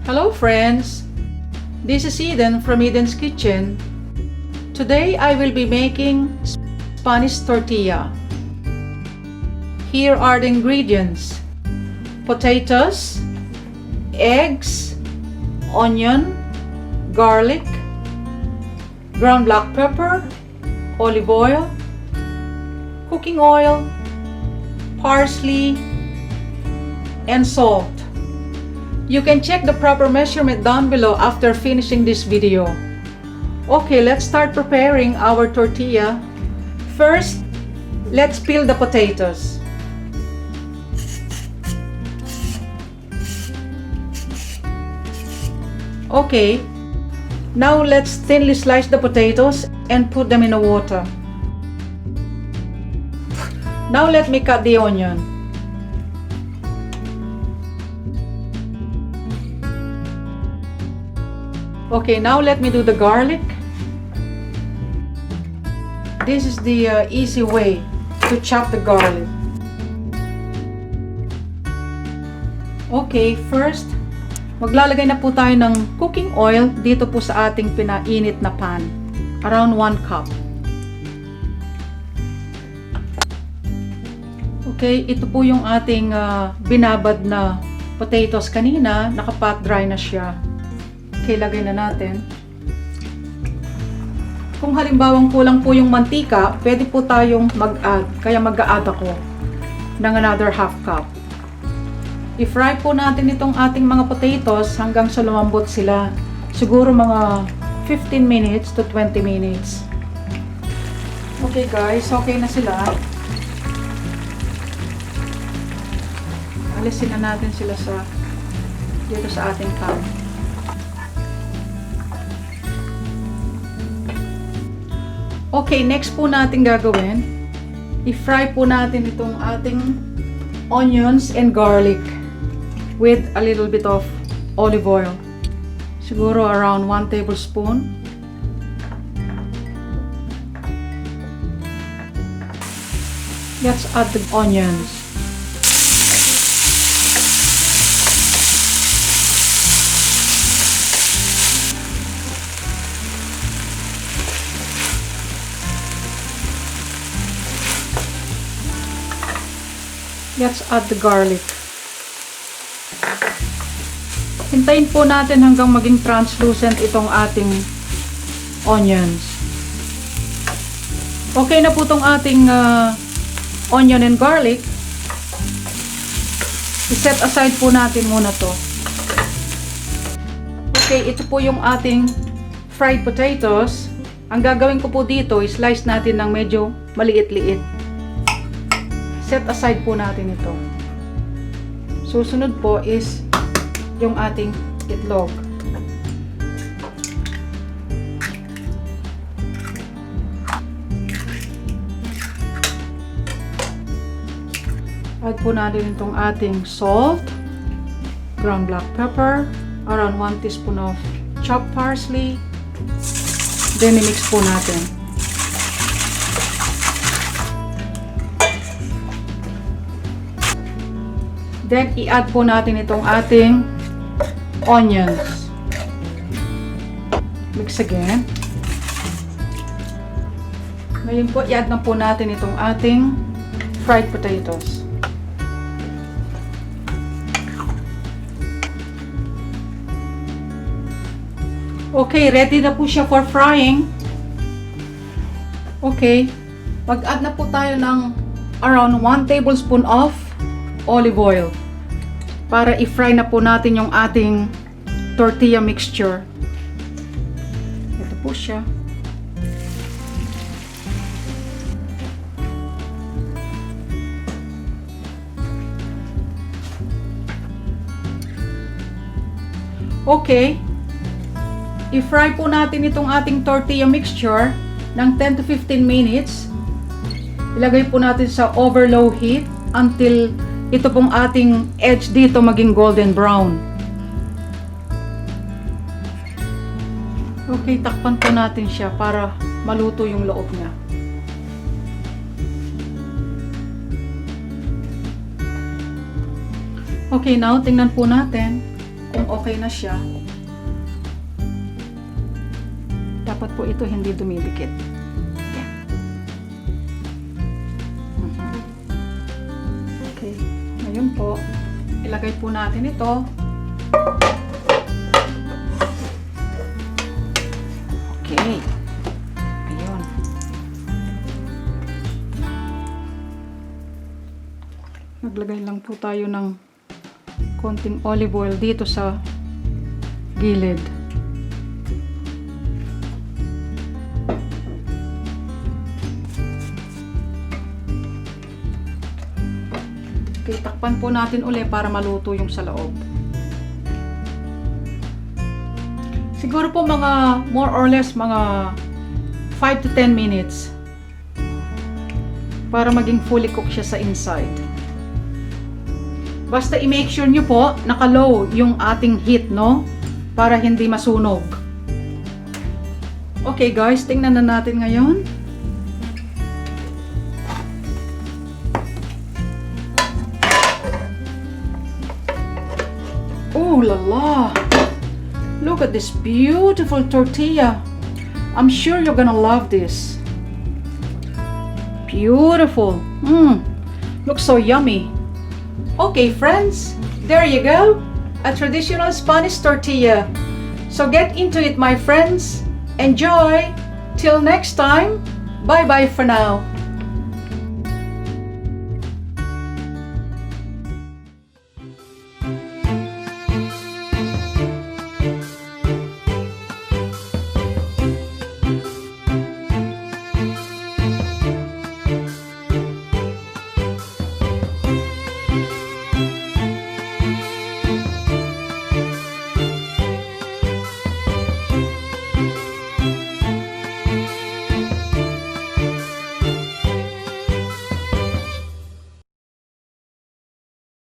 Hello friends, this is Eden from Eden's Kitchen. Today I will be making Spanish tortilla. Here are the ingredients: potatoes, eggs, onion, garlic, ground black pepper, olive oil, cooking oil, parsley, and salt. You can check the proper measurement down below after finishing this video. Okay, let's start preparing our tortilla. First, let's peel the potatoes. Okay, now let's thinly slice the potatoes and put them in the water. Now let me cut the onion. Okay, now let me do the garlic. This is the easy way to chop the garlic. Okay, first, maglalagay na po tayo ng cooking oil dito po sa ating pinainit na pan. Around 1 cup. Okay, ito po yung ating binabad na potatoes kanina. Nakapat dry na siya. Okay, lagay na natin. Kung halimbawang kulang po yung mantika, pwede po tayong mag-add. Kaya mag-add ako ng another half cup. I-fry po natin itong ating mga potatoes hanggang sa lumambot sila. Siguro mga 15 minutes to 20 minutes. Okay guys, okay na sila. Alisin na natin sila dito sa ating pan. Okay, next po natin gagawin, i-fry po natin itong ating onions and garlic with a little bit of olive oil. Siguro around 1 tablespoon. Let's add the onions. Let's add the garlic. Hintayin po natin hanggang maging translucent itong ating onions. Okay na po itong ating onion and garlic. I-set aside po natin muna to. Okay, ito po yung ating fried potatoes. Ang gagawin ko po dito, i-slice natin ng medyo maliit-liit. Set aside po natin ito. Susunod po is yung ating itlog. Add po natin itong ating salt, ground black pepper, around 1 teaspoon of chopped parsley. Then i-mix po natin. Then, i-add po natin itong ating onions. Mix again. Ngayon po, i-add na po natin itong ating fried potatoes. Okay, ready na po siya for frying. Okay, mag-add na po tayo ng around 1 tablespoon of olive oil para i-fry na po natin yung ating tortilla mixture. Ito po siya. Okay, i-fry po natin itong ating tortilla mixture ng 10 to 15 minutes. Ilagay po natin sa over-low heat until ito pong ating edge dito maging golden brown. Okay, takpan po natin siya para maluto yung loob niya. Okay, now tingnan po natin kung okay na siya. Dapat po ito hindi dumidikit. Yan. Okay. Ngayon po, ilagay po natin ito. Okay. Ayun. Naglagay lang po tayo ng konting olive oil dito sa gilid. Okay, takpan po natin uli para maluto yung sa loob. Siguro po mga more or less mga 5 to 10 minutes para maging fully cooked siya sa inside. Basta i-make sure nyo po naka-low yung ating heat, no? Para hindi masunog. Okay guys, tingnan na natin ngayon. Oh la la! Look at this beautiful tortilla. I'm sure you're gonna love this. Beautiful. Looks so yummy. Okay friends, there you go. A traditional Spanish tortilla. So get into it, my friends. Enjoy. Till next time. Bye bye for now.